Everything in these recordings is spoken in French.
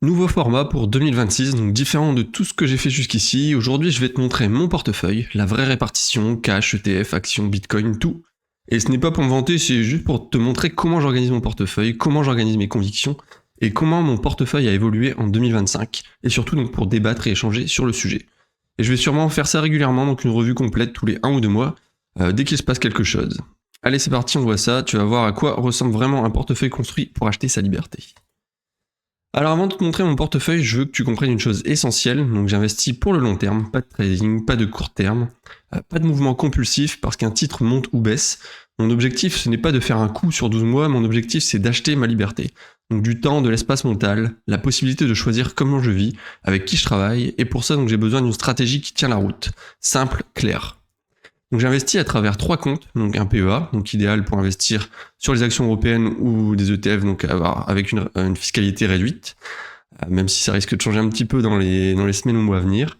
Nouveau format pour 2026, donc différent de tout ce que j'ai fait jusqu'ici. Aujourd'hui, je vais te montrer mon portefeuille, la vraie répartition, cash, ETF, actions, bitcoin, tout. Et ce n'est pas pour me vanter, c'est juste pour te montrer comment j'organise mon portefeuille, comment j'organise mes convictions, et comment mon portefeuille a évolué en 2025. Et surtout donc pour débattre et échanger sur le sujet. Et je vais sûrement faire ça régulièrement, donc une revue complète tous les 1 ou 2 mois, dès qu'il se passe quelque chose. Allez, c'est parti, on voit ça, tu vas voir à quoi ressemble vraiment un portefeuille construit pour acheter sa liberté. Alors avant de te montrer mon portefeuille, je veux que tu comprennes une chose essentielle, donc j'investis pour le long terme, pas de trading, pas de court terme, pas de mouvement compulsif parce qu'un titre monte ou baisse. Mon objectif ce n'est pas de faire un coup sur 12 mois, mon objectif c'est d'acheter ma liberté. Donc du temps, de l'espace mental, la possibilité de choisir comment je vis, avec qui je travaille, et pour ça donc j'ai besoin d'une stratégie qui tient la route, simple, claire. Donc j'investis à travers 3 comptes, donc un PEA, donc idéal pour investir sur les actions européennes ou des ETF, donc avec une fiscalité réduite, même si ça risque de changer un petit peu dans les semaines ou mois à venir.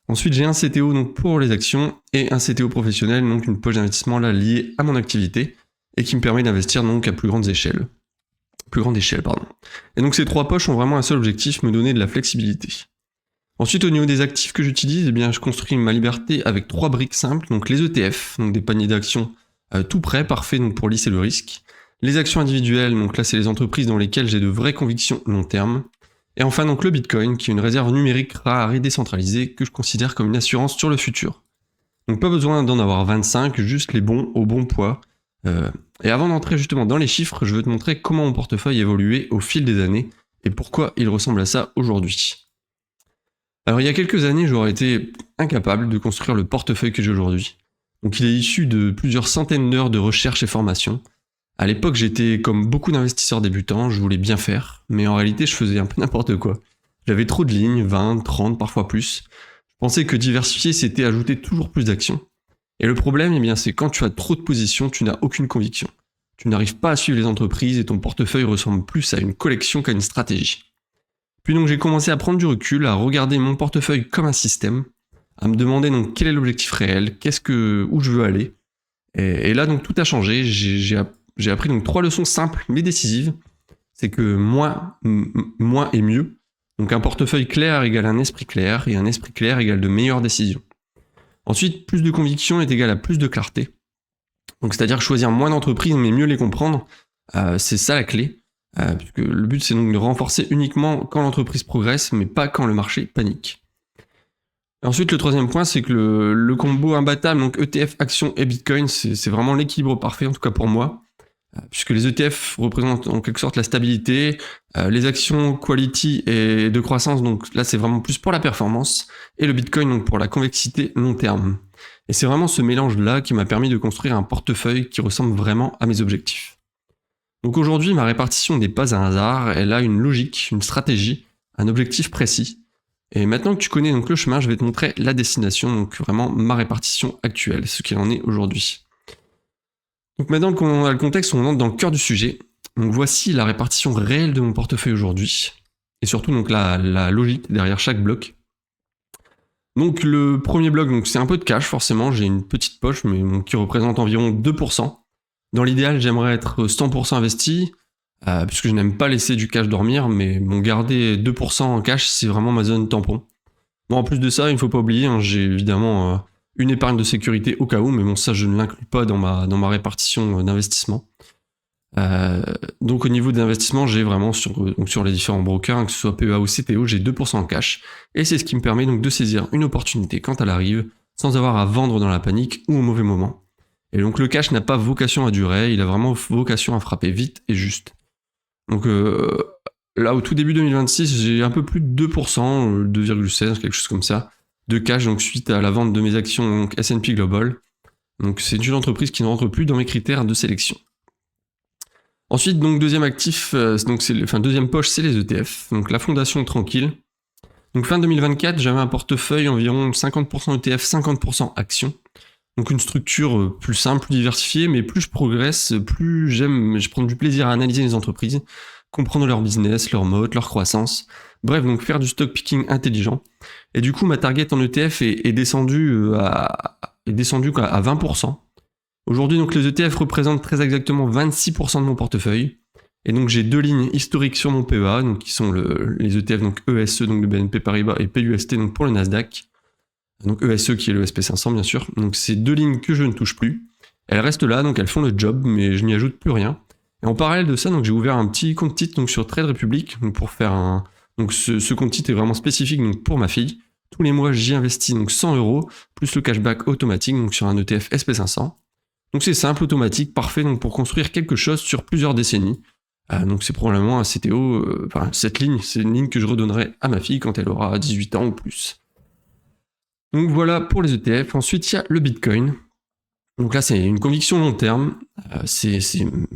Ensuite j'ai un CTO donc pour les actions et un CTO professionnel, donc une poche d'investissement là liée à mon activité et qui me permet d'investir donc à plus grande échelle. Et donc ces 3 poches ont vraiment un seul objectif, me donner de la flexibilité. Ensuite, au niveau des actifs que j'utilise, eh bien, je construis ma liberté avec 3 briques simples, donc les ETF, donc des paniers d'actions tout prêts, parfaits donc pour lisser le risque. Les actions individuelles, donc là c'est les entreprises dans lesquelles j'ai de vraies convictions long terme. Et enfin donc le Bitcoin, qui est une réserve numérique rare et décentralisée que je considère comme une assurance sur le futur. Donc pas besoin d'en avoir 25, juste les bons au bon poids. Et avant d'entrer justement dans les chiffres, je veux te montrer comment mon portefeuille a évolué au fil des années et pourquoi il ressemble à ça aujourd'hui. Alors il y a quelques années, j'aurais été incapable de construire le portefeuille que j'ai aujourd'hui. Donc il est issu de plusieurs centaines d'heures de recherche et formation. À l'époque, j'étais comme beaucoup d'investisseurs débutants, je voulais bien faire, mais en réalité, je faisais un peu n'importe quoi. J'avais trop de lignes, 20, 30, parfois plus. Je pensais que diversifier, c'était ajouter toujours plus d'actions. Et le problème, eh bien, c'est quand tu as trop de positions, tu n'as aucune conviction. Tu n'arrives pas à suivre les entreprises et ton portefeuille ressemble plus à une collection qu'à une stratégie. Puis donc j'ai commencé à prendre du recul, à regarder mon portefeuille comme un système, à me demander donc quel est l'objectif réel, où je veux aller. Et là donc tout a changé, j'ai appris donc 3 leçons simples mais décisives. C'est que moins est mieux. Donc un portefeuille clair égale un esprit clair, et un esprit clair égale de meilleures décisions. Ensuite, plus de conviction est égal à plus de clarté. Donc c'est-à-dire choisir moins d'entreprises mais mieux les comprendre, c'est ça la clé. Puisque le but c'est donc de renforcer uniquement quand l'entreprise progresse, mais pas quand le marché panique. Et ensuite le troisième point c'est que le combo imbattable, donc ETF, actions et Bitcoin, c'est vraiment l'équilibre parfait, en tout cas pour moi, puisque les ETF représentent en quelque sorte la stabilité, les actions quality et de croissance, donc là c'est vraiment plus pour la performance, et le Bitcoin donc pour la convexité long terme. Et c'est vraiment ce mélange là qui m'a permis de construire un portefeuille qui ressemble vraiment à mes objectifs. Donc aujourd'hui, ma répartition n'est pas un hasard, elle a une logique, une stratégie, un objectif précis. Et maintenant que tu connais donc le chemin, je vais te montrer la destination, donc vraiment ma répartition actuelle, ce qu'il en est aujourd'hui. Donc maintenant qu'on a le contexte, on entre dans le cœur du sujet. Donc voici la répartition réelle de mon portefeuille aujourd'hui, et surtout donc la logique derrière chaque bloc. Donc le premier bloc, donc c'est un peu de cash forcément, j'ai une petite poche, mais qui représente environ 2%. Dans l'idéal, j'aimerais être 100% investi, puisque je n'aime pas laisser du cash dormir, mais bon, garder 2% en cash, c'est vraiment ma zone tampon. Bon, en plus de ça, il ne faut pas oublier, j'ai évidemment une épargne de sécurité au cas où, mais bon, ça, je ne l'inclus pas dans ma répartition d'investissement. Donc au niveau des investissements, j'ai vraiment sur les différents brokers, que ce soit PEA ou CTO, j'ai 2% en cash, et c'est ce qui me permet donc de saisir une opportunité quand elle arrive, sans avoir à vendre dans la panique ou au mauvais moment. Et donc le cash n'a pas vocation à durer, il a vraiment vocation à frapper vite et juste. Donc là au tout début 2026, j'ai un peu plus de 2%, 2,16, quelque chose comme ça, de cash donc suite à la vente de mes actions donc S&P Global. Donc c'est une entreprise qui ne rentre plus dans mes critères de sélection. Ensuite donc deuxième actif, deuxième poche, c'est les ETF, donc la fondation tranquille. Donc fin 2024, j'avais un portefeuille environ 50% ETF, 50% actions. Donc une structure plus simple, plus diversifiée, mais plus je progresse, plus je prends du plaisir à analyser les entreprises, comprendre leur business, leur mode, leur croissance. Bref, donc faire du stock picking intelligent. Et du coup, ma target en ETF est descendue à 20%. Aujourd'hui, donc les ETF représentent très exactement 26% de mon portefeuille. Et donc j'ai 2 lignes historiques sur mon PEA, donc qui sont les ETF, donc ESE, donc de BNP Paribas, et PUST, donc pour le Nasdaq. Donc ESE qui est le SP500 bien sûr. Donc c'est 2 lignes que je ne touche plus. Elles restent là, donc elles font le job, mais je n'y ajoute plus rien. Et en parallèle de ça, donc j'ai ouvert un petit compte titre donc sur Trade Republic, donc pour faire un. Donc ce compte titre est vraiment spécifique donc pour ma fille. Tous les mois j'y investis donc 100 € plus le cashback automatique donc sur un ETF SP500. Donc c'est simple, automatique, parfait donc pour construire quelque chose sur plusieurs décennies. Donc c'est probablement un CTO, cette ligne, c'est une ligne que je redonnerai à ma fille quand elle aura 18 ans ou plus. Donc voilà pour les ETF. Ensuite il y a le Bitcoin. Donc là c'est une conviction long terme, c'est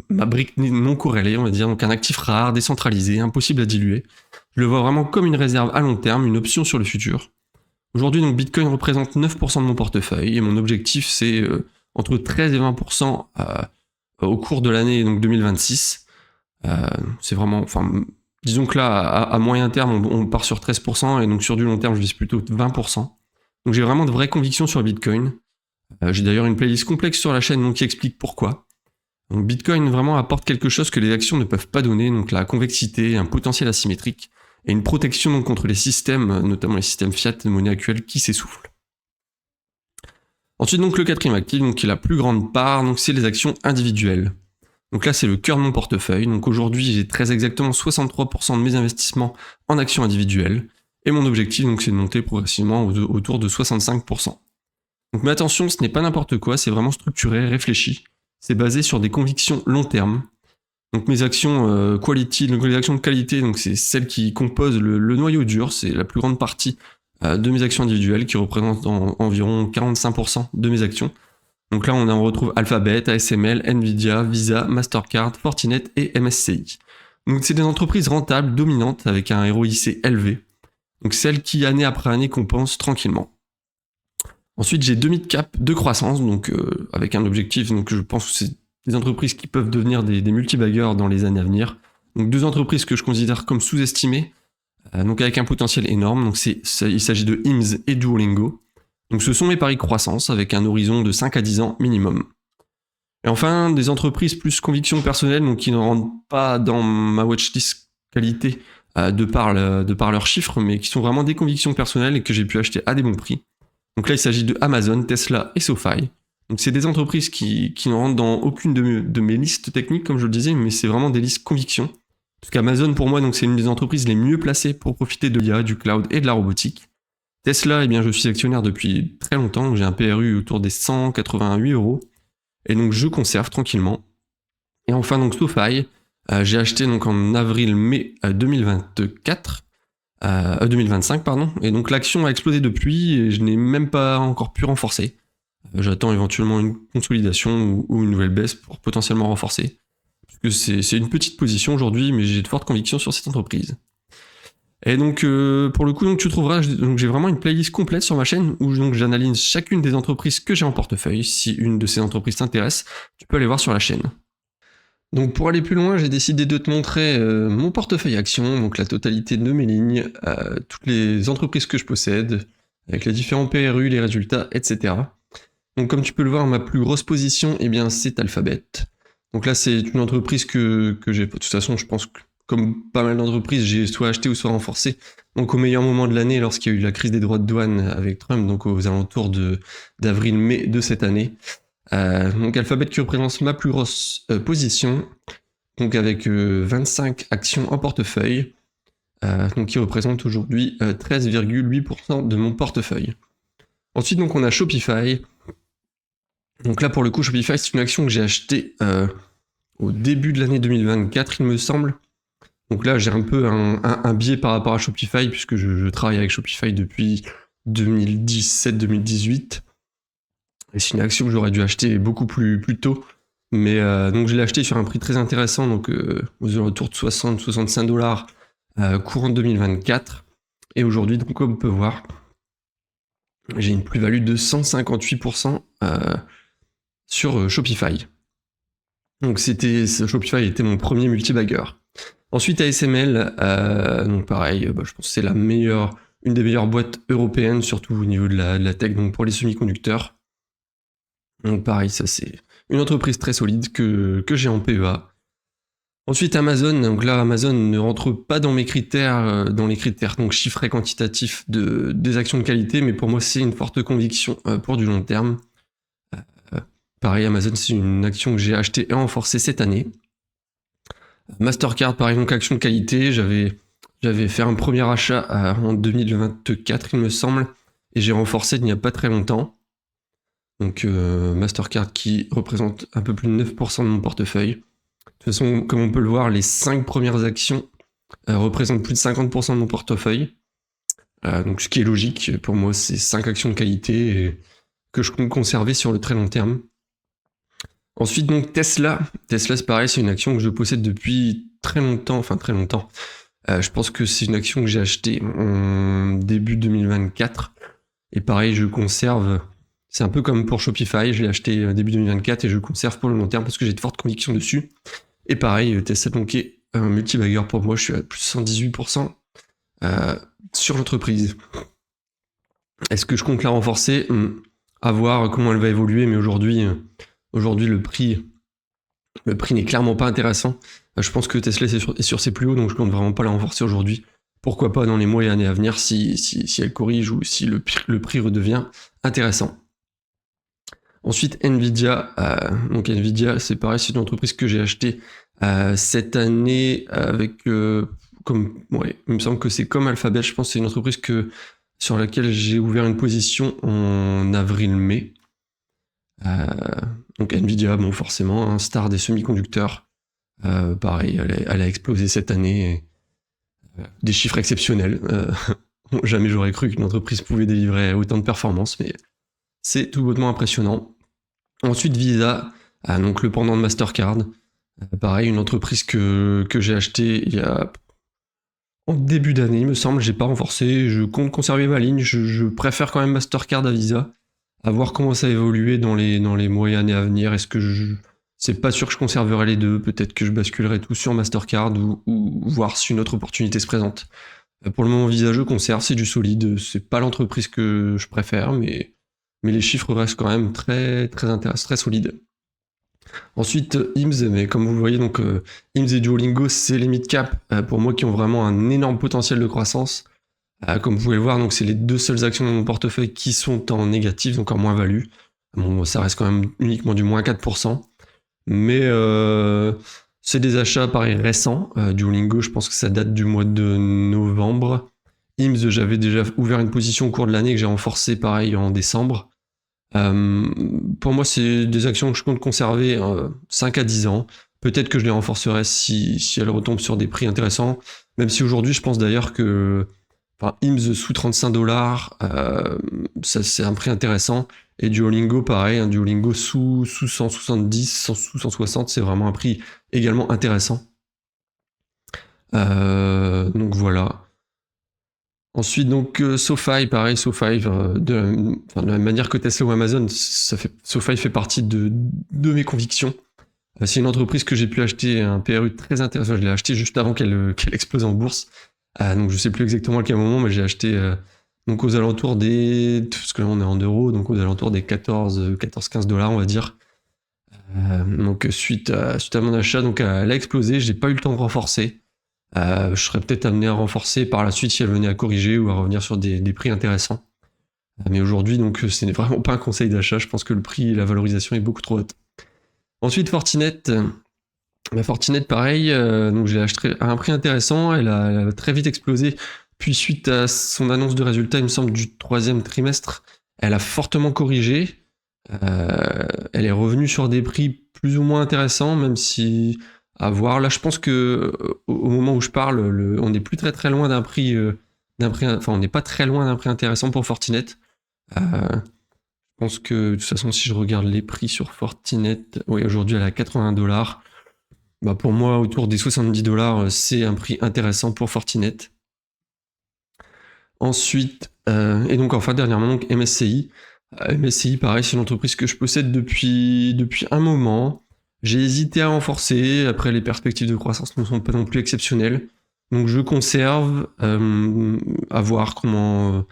ma brique non corrélée on va dire, donc un actif rare, décentralisé, impossible à diluer. Je le vois vraiment comme une réserve à long terme, une option sur le futur. Aujourd'hui donc Bitcoin représente 9% de mon portefeuille et mon objectif c'est entre 13 et 20% au cours de l'année donc 2026. C'est vraiment, disons que là à moyen terme on part sur 13% et donc sur du long terme je vise plutôt 20%. Donc j'ai vraiment de vraies convictions sur Bitcoin. J'ai d'ailleurs une playlist complexe sur la chaîne donc, qui explique pourquoi. Donc Bitcoin vraiment apporte quelque chose que les actions ne peuvent pas donner, donc la convexité, un potentiel asymétrique et une protection donc, contre les systèmes, notamment les systèmes fiat de monnaie actuelle qui s'essoufflent. Ensuite donc le quatrième actif, donc, qui est la plus grande part, donc c'est les actions individuelles. Donc là c'est le cœur de mon portefeuille, donc aujourd'hui j'ai très exactement 63% de mes investissements en actions individuelles, et mon objectif donc c'est de monter progressivement autour de 65%. Donc mais attention, ce n'est pas n'importe quoi, c'est vraiment structuré, réfléchi. C'est basé sur des convictions long terme. Donc mes actions quality, donc les actions de qualité, donc c'est celles qui composent le noyau dur, c'est la plus grande partie de mes actions individuelles qui représentent environ 45% de mes actions. Donc là on retrouve Alphabet, ASML, Nvidia, Visa, Mastercard, Fortinet et MSCI. Donc c'est des entreprises rentables, dominantes, avec un ROIC élevé. Donc celles qui année après année compensent tranquillement. Ensuite, j'ai 2 mid-cap de croissance, donc avec un objectif, donc je pense que c'est des entreprises qui peuvent devenir des multibaggers dans les années à venir. Donc 2 entreprises que je considère comme sous-estimées, donc avec un potentiel énorme. Donc il s'agit de IMS et Duolingo. Donc ce sont mes paris croissance avec un horizon de 5 à 10 ans minimum. Et enfin, des entreprises plus conviction personnelle, donc qui ne rentrent pas dans ma watchlist qualité de par leurs chiffres, mais qui sont vraiment des convictions personnelles et que j'ai pu acheter à des bons prix. Donc là, il s'agit de Amazon, Tesla et SoFi. Donc c'est des entreprises qui ne rentrent dans aucune de mes listes techniques, comme je le disais, mais c'est vraiment des listes convictions. Parce qu'Amazon, pour moi, donc c'est une des entreprises les mieux placées pour profiter de l'IA, du cloud et de la robotique. Tesla, eh bien, je suis actionnaire depuis très longtemps, donc j'ai un PRU autour des 188 €. Et donc je conserve tranquillement. Et enfin, donc SoFi, j'ai acheté donc en avril-mai 2025, pardon, et donc l'action a explosé depuis et je n'ai même pas encore pu renforcer. J'attends éventuellement une consolidation ou une nouvelle baisse pour potentiellement renforcer. Parce que c'est une petite position aujourd'hui, mais j'ai de fortes convictions sur cette entreprise. Et donc pour le coup, donc, tu trouveras, donc, j'ai vraiment une playlist complète sur ma chaîne où donc, j'analyse chacune des entreprises que j'ai en portefeuille. Si une de ces entreprises t'intéresse, tu peux aller voir sur la chaîne. Donc pour aller plus loin, j'ai décidé de te montrer mon portefeuille actions, donc la totalité de mes lignes, toutes les entreprises que je possède, avec les différents PRU, les résultats, etc. Donc comme tu peux le voir, ma plus grosse position, eh bien c'est Alphabet. Donc là c'est une entreprise que j'ai, de toute façon je pense que comme pas mal d'entreprises, j'ai soit acheté ou soit renforcé. Donc au meilleur moment de l'année, lorsqu'il y a eu la crise des droits de douane avec Trump, donc aux alentours d'avril-mai de cette année. Donc Alphabet qui représente ma plus grosse position, donc avec 25 actions en portefeuille, donc qui représente aujourd'hui 13,8% de mon portefeuille. Ensuite donc on a Shopify. Donc là pour le coup Shopify c'est une action que j'ai achetée au début de l'année 2024 il me semble. Donc là j'ai un peu un biais par rapport à Shopify puisque je travaille avec Shopify depuis 2017-2018. Et c'est une action que j'aurais dû acheter beaucoup plus tôt. Mais donc je l'ai acheté sur un prix très intéressant, donc aux alentours de 60-65 $ courant 2024. Et aujourd'hui, donc comme on peut voir, j'ai une plus-value de 158% sur Shopify. Donc Shopify était mon premier multibagger. Ensuite ASML, donc pareil, je pense que c'est une des meilleures boîtes européennes, surtout au niveau de la tech, donc pour les semi-conducteurs. Donc pareil, ça c'est une entreprise très solide que j'ai en PEA. Ensuite Amazon, donc là Amazon ne rentre pas dans mes critères, dans les critères donc chiffrés quantitatifs des actions de qualité, mais pour moi c'est une forte conviction pour du long terme. Pareil, Amazon c'est une action que j'ai achetée et renforcée cette année. Mastercard, pareil, donc action de qualité, j'avais fait un premier achat en 2024 il me semble, et j'ai renforcé il n'y a pas très longtemps. Donc Mastercard qui représente un peu plus de 9% de mon portefeuille. De toute façon, comme on peut le voir, les 5 premières actions représentent plus de 50% de mon portefeuille. Donc ce qui est logique, pour moi, c'est 5 actions de qualité que je compte conserver sur le très long terme. Ensuite, donc Tesla. Tesla, c'est pareil, c'est une action que je possède depuis très longtemps. Je pense que c'est une action que j'ai achetée en début 2024. Et pareil, je conserve. C'est un peu comme pour Shopify, je l'ai acheté début 2024 et je le conserve pour le long terme parce que j'ai de fortes convictions dessus. Et pareil, Tesla donc est un multibagueur pour moi, je suis à plus de 118% sur l'entreprise. Est-ce que je compte la renforcer? À voir comment elle va évoluer, mais aujourd'hui le prix n'est clairement pas intéressant. Je pense que Tesla est sur ses plus hauts, donc je compte vraiment pas la renforcer aujourd'hui. Pourquoi pas dans les mois et années à venir si elle corrige ou si le prix redevient intéressant. Ensuite, Nvidia. Donc Nvidia, c'est pareil, c'est une entreprise que j'ai achetée cette année avec... il me semble que c'est comme Alphabet, je pense que c'est une entreprise sur laquelle j'ai ouvert une position en avril-mai. Donc Nvidia, bon forcément, un star des semi-conducteurs. Pareil, elle a explosé cette année. Des chiffres exceptionnels. Jamais j'aurais cru qu'une entreprise pouvait délivrer autant de performances, mais c'est tout bonnement impressionnant. Ensuite, Visa, donc le pendant de Mastercard. Pareil, une entreprise que j'ai achetée il y a en début d'année, il me semble. J'ai pas renforcé. Je compte conserver ma ligne. Je préfère quand même Mastercard à Visa. À voir comment ça évolue dans les mois et années à venir. Est-ce que c'est pas sûr que je conserverai les deux. Peut-être que je basculerai tout sur Mastercard ou voir si une autre opportunité se présente. Pour le moment, Visa, je conserve. C'est du solide. C'est pas l'entreprise que je préfère, mais les chiffres restent quand même très, très intéressants, très solides. Ensuite, IMSS, mais comme vous le voyez, donc IMSS et Duolingo, c'est les mid-cap pour moi qui ont vraiment un énorme potentiel de croissance. Comme vous pouvez le voir, donc c'est les deux seules actions de mon portefeuille qui sont en négatif, donc en moins-value. Bon, ça reste quand même uniquement du moins 4%. Mais c'est des achats, pareil, récents. Duolingo, je pense que ça date du mois de novembre. IMSS, j'avais déjà ouvert une position au cours de l'année que j'ai renforcée, pareil, en décembre. Pour moi, c'est des actions que je compte conserver 5 à 10 ans. Peut-être que je les renforcerai si elles retombent sur des prix intéressants. Même si aujourd'hui, je pense d'ailleurs que IMSS sous $35, ça c'est un prix intéressant. Et Duolingo, pareil, un Duolingo sous 170, sous 160, c'est vraiment un prix également intéressant. Donc voilà. Ensuite, donc SoFi, pareil, SoFi, de la même manière que Tesla ou Amazon, SoFi fait partie de mes convictions. C'est une entreprise que j'ai pu acheter un PRU très intéressant. Je l'ai acheté juste avant qu'elle explose en bourse. Donc je sais plus exactement à quel moment, mais j'ai acheté donc aux alentours des... Parce que là on est en euros, donc aux alentours des 14-15 $, on va dire. Donc suite à mon achat, donc elle a explosé, j'ai pas eu le temps de renforcer. Je serais peut-être amené à renforcer par la suite si elle venait à corriger ou à revenir sur des prix intéressants. Mais aujourd'hui, donc, ce n'est vraiment pas un conseil d'achat. Je pense que le prix et la valorisation est beaucoup trop haute. Ensuite, Fortinet. Fortinet, pareil. Donc, j'ai acheté à un prix intéressant. Elle a très vite explosé. Puis, suite à son annonce de résultat, il me semble, du 3e trimestre, elle a fortement corrigé. Elle est revenue sur des prix plus ou moins intéressants, même si... à voir. Là, je pense que au moment où je parle, on n'est plus très loin d'un prix, on n'est pas très loin d'un prix intéressant pour Fortinet. Je pense que de toute façon, si je regarde les prix sur Fortinet, oui, aujourd'hui elle est à $80. Pour moi, autour des $70, c'est un prix intéressant pour Fortinet. Ensuite, et donc enfin dernièrement, donc MSCI. MSCI, pareil, c'est une entreprise que je possède depuis un moment. J'ai hésité à renforcer, après les perspectives de croissance ne sont pas non plus exceptionnelles. Donc je conserve, à voir comment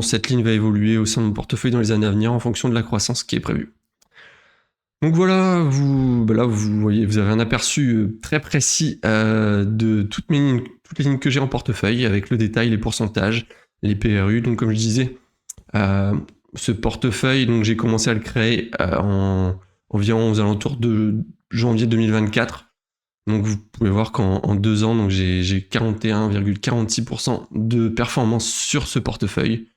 cette ligne va évoluer au sein de mon portefeuille dans les années à venir en fonction de la croissance qui est prévue. Donc voilà, là vous voyez, vous avez un aperçu très précis de toutes les lignes que j'ai en portefeuille, avec le détail, les pourcentages, les PRU. Donc comme je disais, ce portefeuille, donc j'ai commencé à le créer environ aux alentours de janvier 2024. Donc vous pouvez voir qu'en 2 ans, donc j'ai 41,46% de performance sur ce portefeuille.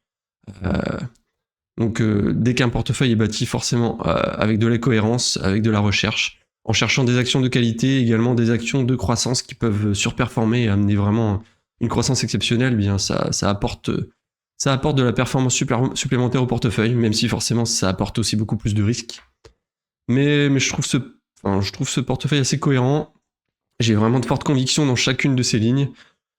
Donc dès qu'un portefeuille est bâti, forcément avec de la cohérence, avec de la recherche, en cherchant des actions de qualité, également des actions de croissance qui peuvent surperformer et amener vraiment une croissance exceptionnelle, eh bien ça apporte de la performance supplémentaire au portefeuille, même si forcément ça apporte aussi beaucoup plus de risques. Mais je trouve ce portefeuille assez cohérent. J'ai vraiment de fortes convictions dans chacune de ces lignes.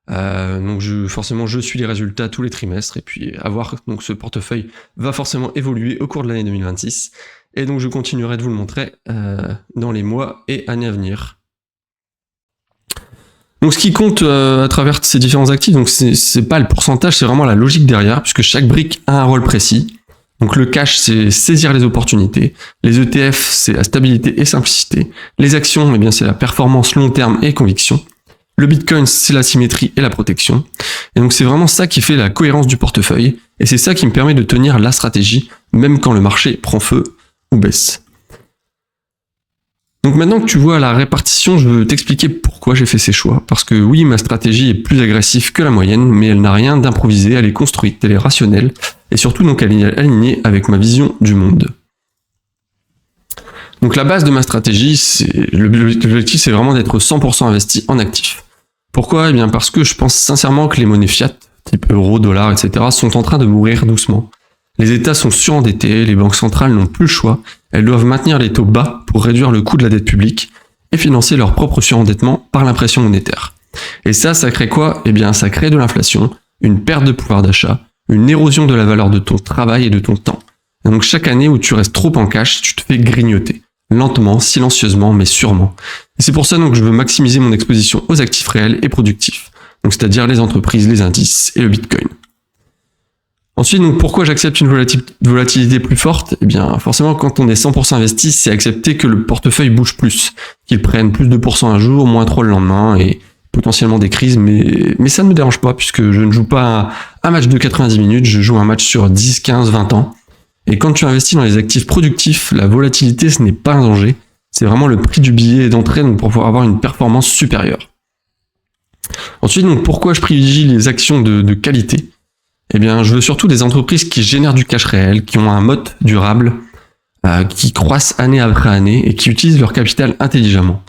Donc forcément je suis les résultats tous les trimestres, et puis à voir, donc ce portefeuille va forcément évoluer au cours de l'année 2026, et donc je continuerai de vous le montrer dans les mois et années à venir. Donc ce qui compte à travers ces différents actifs, donc c'est pas le pourcentage, c'est vraiment la logique derrière, puisque chaque brique a un rôle précis. Donc le cash, c'est saisir les opportunités. Les ETF, c'est la stabilité et simplicité. Les actions, eh bien c'est la performance long terme et conviction. Le Bitcoin, c'est la symétrie et la protection. Et donc c'est vraiment ça qui fait la cohérence du portefeuille, et c'est ça qui me permet de tenir la stratégie, même quand le marché prend feu ou baisse. Donc maintenant que tu vois la répartition, je veux t'expliquer pourquoi j'ai fait ces choix. Parce que oui, ma stratégie est plus agressive que la moyenne, mais elle n'a rien d'improvisé, elle est construite, elle est rationnelle, et surtout donc elle est alignée avec ma vision du monde. Donc la base de ma stratégie, l'objectif c'est vraiment d'être 100% investi en actifs. Pourquoi ? Eh bien parce que je pense sincèrement que les monnaies fiat, type euro, dollar, etc., sont en train de mourir doucement. Les États sont surendettés, les banques centrales n'ont plus le choix, elles doivent maintenir les taux bas pour réduire le coût de la dette publique et financer leur propre surendettement par l'impression monétaire. Et ça crée quoi ? Eh bien ça crée de l'inflation, une perte de pouvoir d'achat, une érosion de la valeur de ton travail et de ton temps. Et donc chaque année où tu restes trop en cash, tu te fais grignoter. Lentement, silencieusement, mais sûrement. Et c'est pour ça donc que je veux maximiser mon exposition aux actifs réels et productifs, donc c'est-à-dire les entreprises, les indices et le Bitcoin. Ensuite, donc pourquoi j'accepte une volatilité plus forte ? Eh bien, forcément, quand on est 100% investi, c'est accepter que le portefeuille bouge plus, qu'il prenne plus de % un jour, moins 3 le lendemain, et potentiellement des crises, mais ça ne me dérange pas, puisque je ne joue pas un match de 90 minutes, je joue un match sur 10, 15, 20 ans. Et quand tu investis dans les actifs productifs, la volatilité, ce n'est pas un danger. C'est vraiment le prix du billet d'entrée, donc pour pouvoir avoir une performance supérieure. Ensuite, donc pourquoi je privilégie les actions de qualité ? Eh bien, je veux surtout des entreprises qui génèrent du cash réel, qui ont un mode durable, qui croissent année après année et qui utilisent leur capital intelligemment.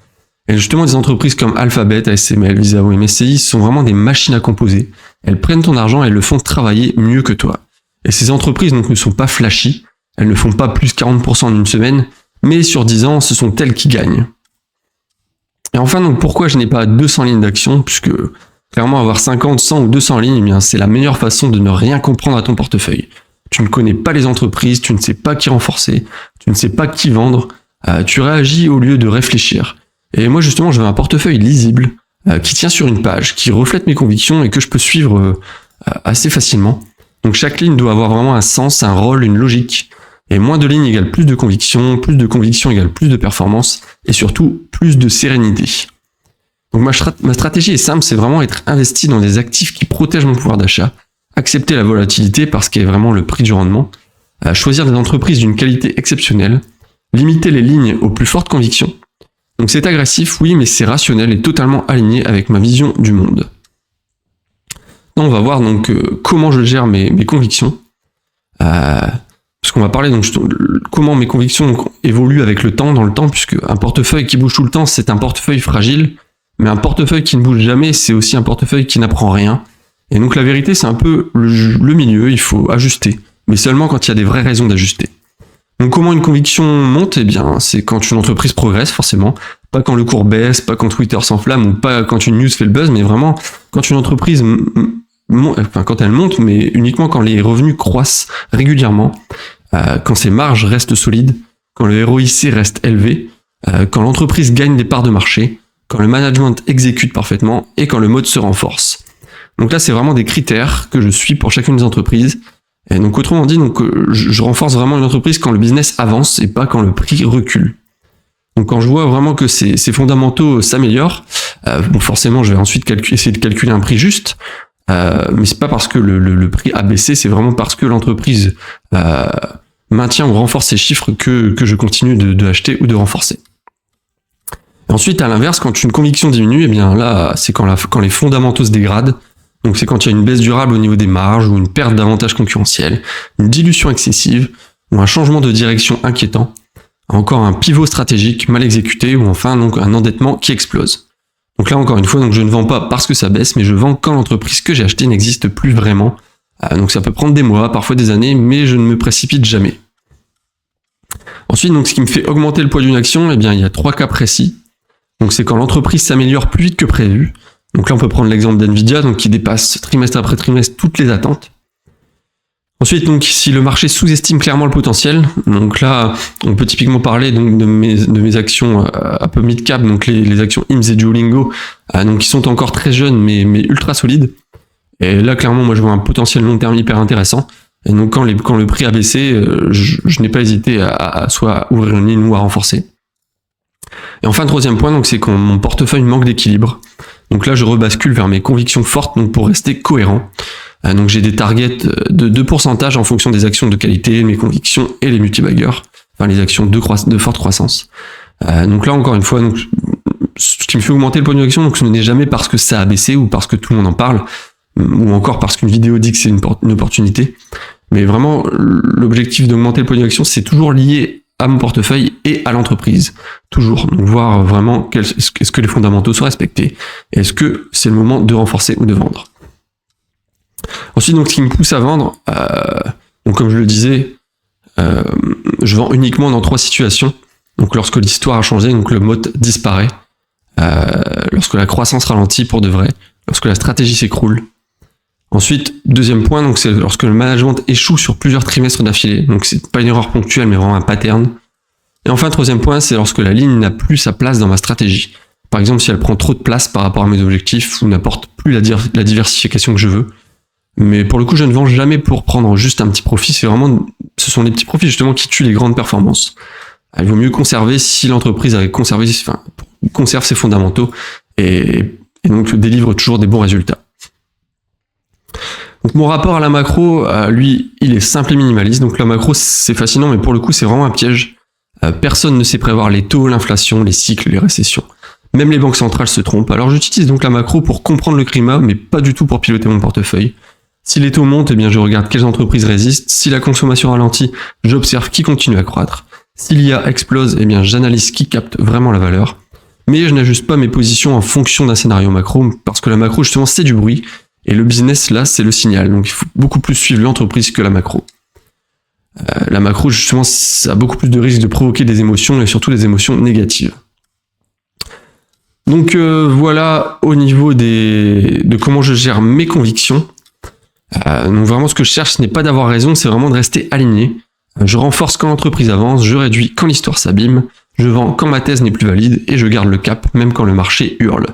Et justement, des entreprises comme Alphabet, ASML, Visa ou MSCI sont vraiment des machines à composer. Elles prennent ton argent et elles le font travailler mieux que toi. Et ces entreprises donc ne sont pas flashy, elles ne font pas plus 40% en une semaine, mais sur 10 ans, ce sont elles qui gagnent. Et enfin, donc pourquoi je n'ai pas 200 lignes d'action, puisque clairement avoir 50, 100 ou 200 lignes, eh bien, c'est la meilleure façon de ne rien comprendre à ton portefeuille. Tu ne connais pas les entreprises, tu ne sais pas qui renforcer, tu ne sais pas qui vendre, tu réagis au lieu de réfléchir. Et moi justement, je veux un portefeuille lisible, qui tient sur une page, qui reflète mes convictions et que je peux suivre assez facilement. Donc chaque ligne doit avoir vraiment un sens, un rôle, une logique. Et moins de lignes égale plus de conviction égale plus de performance, et surtout plus de sérénité. Donc ma stratégie est simple, c'est vraiment être investi dans des actifs qui protègent mon pouvoir d'achat, accepter la volatilité parce qu'elle est vraiment le prix du rendement, choisir des entreprises d'une qualité exceptionnelle, limiter les lignes aux plus fortes convictions. Donc c'est agressif, oui, mais c'est rationnel et totalement aligné avec ma vision du monde. Là, on va voir donc comment je gère mes convictions. Parce qu'on va parler donc comment mes convictions évoluent avec le temps, dans le temps, puisque un portefeuille qui bouge tout le temps, c'est un portefeuille fragile, mais un portefeuille qui ne bouge jamais, c'est aussi un portefeuille qui n'apprend rien. Et donc la vérité, c'est un peu le milieu, il faut ajuster, mais seulement quand il y a des vraies raisons d'ajuster. Donc comment une conviction monte ? Eh bien, c'est quand une entreprise progresse, forcément, pas quand le cours baisse, pas quand Twitter s'enflamme, ou pas quand une news fait le buzz, mais vraiment quand une entreprise quand elle monte, mais uniquement quand les revenus croissent régulièrement, quand ses marges restent solides, quand le ROIC reste élevé, quand l'entreprise gagne des parts de marché, quand le management exécute parfaitement et quand le mode se renforce. Donc là, c'est vraiment des critères que je suis pour chacune des entreprises. Et donc autrement dit, je renforce vraiment une entreprise quand le business avance et pas quand le prix recule. Donc quand je vois vraiment que ces fondamentaux s'améliorent, forcément je vais ensuite essayer de calculer un prix juste, mais c'est pas parce que le prix a baissé, c'est vraiment parce que l'entreprise maintient ou renforce ses chiffres que je continue de acheter ou de renforcer. Et ensuite, à l'inverse, quand une conviction diminue, eh bien là, c'est quand les fondamentaux se dégradent. Donc c'est quand il y a une baisse durable au niveau des marges, ou une perte d'avantages concurrentiels, une dilution excessive, ou un changement de direction inquiétant, encore un pivot stratégique mal exécuté, ou enfin donc un endettement qui explose. Donc là encore une fois, donc je ne vends pas parce que ça baisse, mais je vends quand l'entreprise que j'ai achetée n'existe plus vraiment. Donc ça peut prendre des mois, parfois des années, mais je ne me précipite jamais. Ensuite, donc ce qui me fait augmenter le poids d'une action, eh bien il y a 3 cas précis. Donc c'est quand l'entreprise s'améliore plus vite que prévu. Donc là, on peut prendre l'exemple d'NVIDIA, donc qui dépasse trimestre après trimestre toutes les attentes. Ensuite, donc, si le marché sous-estime clairement le potentiel, donc là, on peut typiquement parler donc de mes actions un peu mid-cap, donc les actions IMS et Duolingo, donc qui sont encore très jeunes mais ultra solides. Et là, clairement, moi, je vois un potentiel long terme hyper intéressant. Et donc, quand le prix a baissé, je n'ai pas hésité à soit ouvrir une ligne ou à renforcer. Et enfin, troisième point, donc, c'est quand mon portefeuille manque d'équilibre. Donc là, je rebascule vers mes convictions fortes, donc pour rester cohérent. Donc j'ai des targets de pourcentage en fonction des actions de qualité, mes convictions et les multibaggers, enfin les actions de forte croissance. Donc là, encore une fois, donc, ce qui me fait augmenter le poids d'une action, donc ce n'est jamais parce que ça a baissé ou parce que tout le monde en parle, ou encore parce qu'une vidéo dit que c'est une opportunité. Mais vraiment, l'objectif d'augmenter le poids d'une action, c'est toujours lié à mon portefeuille et à l'entreprise. Toujours. Donc voir vraiment est-ce que les fondamentaux sont respectés et est-ce que c'est le moment de renforcer ou de vendre. Ensuite, donc, ce qui me pousse à vendre, donc comme je le disais, je vends uniquement dans 3 situations. Donc lorsque l'histoire a changé, donc le mode disparaît, lorsque la croissance ralentit pour de vrai, lorsque la stratégie s'écroule. Ensuite, deuxième point, donc c'est lorsque le management échoue sur plusieurs trimestres d'affilée. Donc c'est pas une erreur ponctuelle, mais vraiment un pattern. Et enfin, troisième point, c'est lorsque la ligne n'a plus sa place dans ma stratégie. Par exemple, si elle prend trop de place par rapport à mes objectifs ou n'apporte plus la diversification que je veux. Mais pour le coup, je ne vends jamais pour prendre juste un petit profit. Ce sont les petits profits justement qui tuent les grandes performances. Il vaut mieux conserver si l'entreprise conserve ses fondamentaux et donc délivre toujours des bons résultats. Donc mon rapport à la macro, lui, il est simple et minimaliste. Donc la macro, c'est fascinant, mais pour le coup, c'est vraiment un piège. Personne ne sait prévoir les taux, l'inflation, les cycles, les récessions. Même les banques centrales se trompent. Alors j'utilise donc la macro pour comprendre le climat, mais pas du tout pour piloter mon portefeuille. Si les taux montent, eh bien je regarde quelles entreprises résistent. Si la consommation ralentit, j'observe qui continue à croître. Si l'IA explose, eh bien j'analyse qui capte vraiment la valeur. Mais je n'ajuste pas mes positions en fonction d'un scénario macro, parce que la macro, justement, c'est du bruit. Et le business, là, c'est le signal. Donc il faut beaucoup plus suivre l'entreprise que la macro. La macro, justement, ça a beaucoup plus de risques de provoquer des émotions, et surtout des émotions négatives. Donc voilà au niveau de comment je gère mes convictions. Donc vraiment, ce que je cherche, ce n'est pas d'avoir raison, c'est vraiment de rester aligné. Je renforce quand l'entreprise avance, je réduis quand l'histoire s'abîme, je vends quand ma thèse n'est plus valide, et je garde le cap, même quand le marché hurle.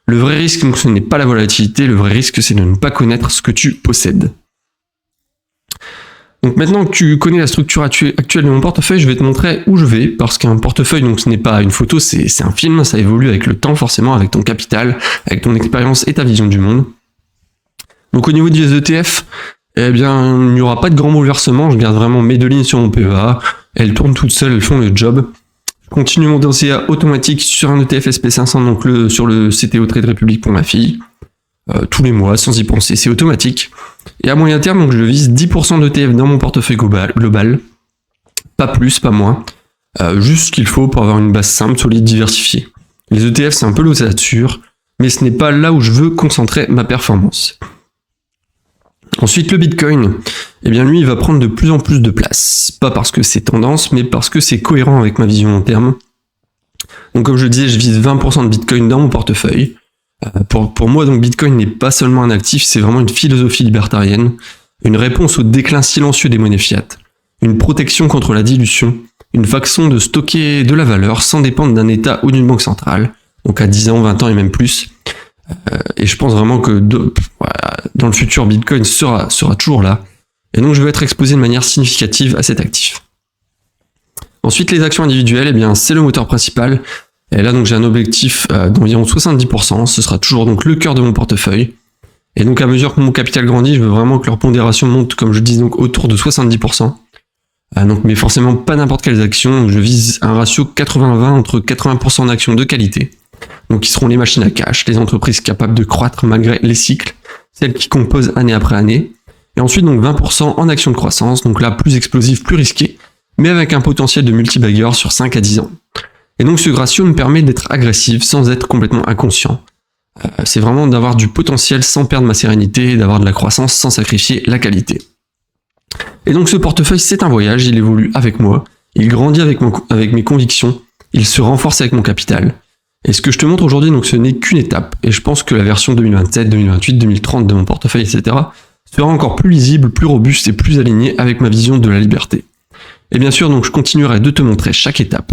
Le vrai risque, donc, ce n'est pas la volatilité, le vrai risque, c'est de ne pas connaître ce que tu possèdes. Donc maintenant que tu connais la structure actuelle de mon portefeuille, je vais te montrer où je vais, parce qu'un portefeuille, donc ce n'est pas une photo, c'est un film, ça évolue avec le temps forcément, avec ton capital, avec ton expérience et ta vision du monde. Donc au niveau des ETF, eh bien, il n'y aura pas de grand bouleversement, je garde vraiment mes 2 lignes sur mon PEA, elles tournent toutes seules, elles font le job. Continue mon DCA automatique sur un ETF SP500, donc sur le CTO Trade Republic pour ma fille, tous les mois, sans y penser, c'est automatique. Et à moyen terme, donc je vise 10% d'ETF dans mon portefeuille global, pas plus, pas moins, juste ce qu'il faut pour avoir une base simple, solide, diversifiée. Les ETF, c'est un peu l'ossature, mais ce n'est pas là où je veux concentrer ma performance. Ensuite, le Bitcoin, eh bien lui, il va prendre de plus en plus de place. Pas parce que c'est tendance, mais parce que c'est cohérent avec ma vision long terme. Donc comme je le disais, je vise 20% de Bitcoin dans mon portefeuille. Pour moi, donc Bitcoin n'est pas seulement un actif, c'est vraiment une philosophie libertarienne, une réponse au déclin silencieux des monnaies fiat, une protection contre la dilution, une façon de stocker de la valeur sans dépendre d'un État ou d'une banque centrale, donc à 10 ans, 20 ans et même plus. Et je pense vraiment que dans le futur, Bitcoin sera toujours là. Et donc je vais être exposé de manière significative à cet actif. Ensuite, les actions individuelles, eh bien, c'est le moteur principal. Et là, donc, j'ai un objectif d'environ 70%. Ce sera toujours donc le cœur de mon portefeuille. Et donc, à mesure que mon capital grandit, je veux vraiment que leur pondération monte, comme je dis, donc autour de 70%. Mais forcément, pas n'importe quelles actions. Donc, je vise un ratio 80-20 entre 80% d'actions de qualité. Donc, qui seront les machines à cash, les entreprises capables de croître malgré les cycles, celles qui composent année après année. Et ensuite, donc, 20% en actions de croissance. Donc là, plus explosives, plus risquées, mais avec un potentiel de multi-bagger sur 5 à 10 ans. Et donc, ce ratio me permet d'être agressif sans être complètement inconscient. C'est vraiment d'avoir du potentiel sans perdre ma sérénité et d'avoir de la croissance sans sacrifier la qualité. Et donc ce portefeuille, c'est un voyage, il évolue avec moi, il grandit avec mes convictions, il se renforce avec mon capital. Et ce que je te montre aujourd'hui, donc ce n'est qu'une étape, et je pense que la version 2027, 2028, 2030 de mon portefeuille, etc., sera encore plus lisible, plus robuste et plus alignée avec ma vision de la liberté. Et bien sûr, donc je continuerai de te montrer chaque étape.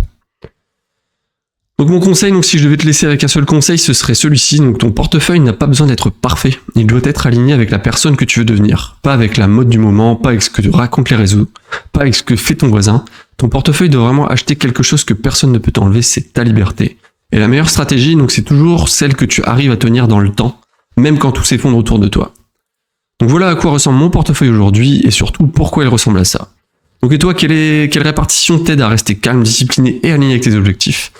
Donc mon conseil, donc si je devais te laisser avec un seul conseil, ce serait celui-ci. Donc ton portefeuille n'a pas besoin d'être parfait. Il doit être aligné avec la personne que tu veux devenir. Pas avec la mode du moment, pas avec ce que racontent les réseaux, pas avec ce que fait ton voisin. Ton portefeuille doit vraiment acheter quelque chose que personne ne peut t'enlever, c'est ta liberté. Et la meilleure stratégie, donc c'est toujours celle que tu arrives à tenir dans le temps, même quand tout s'effondre autour de toi. Donc voilà à quoi ressemble mon portefeuille aujourd'hui et surtout pourquoi il ressemble à ça. Donc et toi, quelle répartition t'aide à rester calme, discipliné et aligné avec tes objectifs ?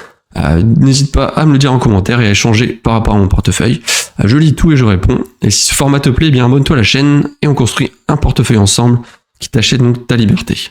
N'hésite pas à me le dire en commentaire et à échanger par rapport à mon portefeuille. Je lis tout et je réponds. Et si ce format te plaît, eh bien abonne-toi à la chaîne et on construit un portefeuille ensemble qui t'achète donc ta liberté.